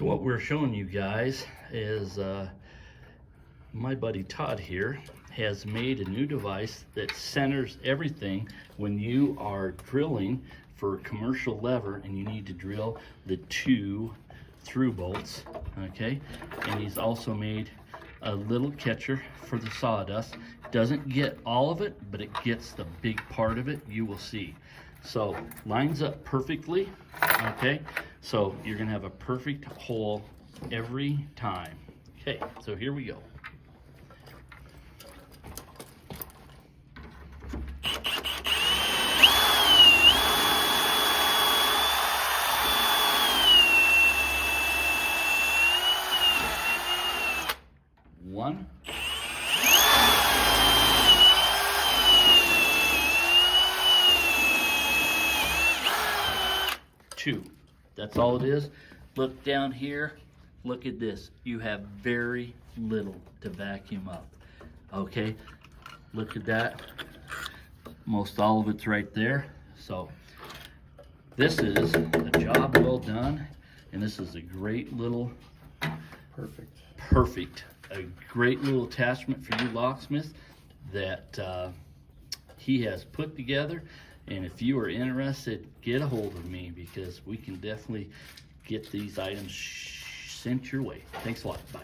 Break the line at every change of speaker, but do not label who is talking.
So what we're showing you guys is my buddy Todd here has made a new device that centers everything when you are drilling for a commercial lever and you need to drill the 2 through bolts, okay? And he's also made a little catcher for the sawdust. Doesn't get all of it, but it gets the big part of it, you will see. So lines up perfectly, okay? So you're gonna have a perfect hole every time. Okay, so here we go. One. 2. That's all it is. Look down here. Look at this. You have very little to vacuum up. Okay? Look at that. Most all of it's right there. So this is a job well done, and this is a great little perfect. A great little attachment for you locksmiths that he has put together. And if you are interested, get a hold of me, because we can definitely get these items sent your way. Thanks a lot. Bye.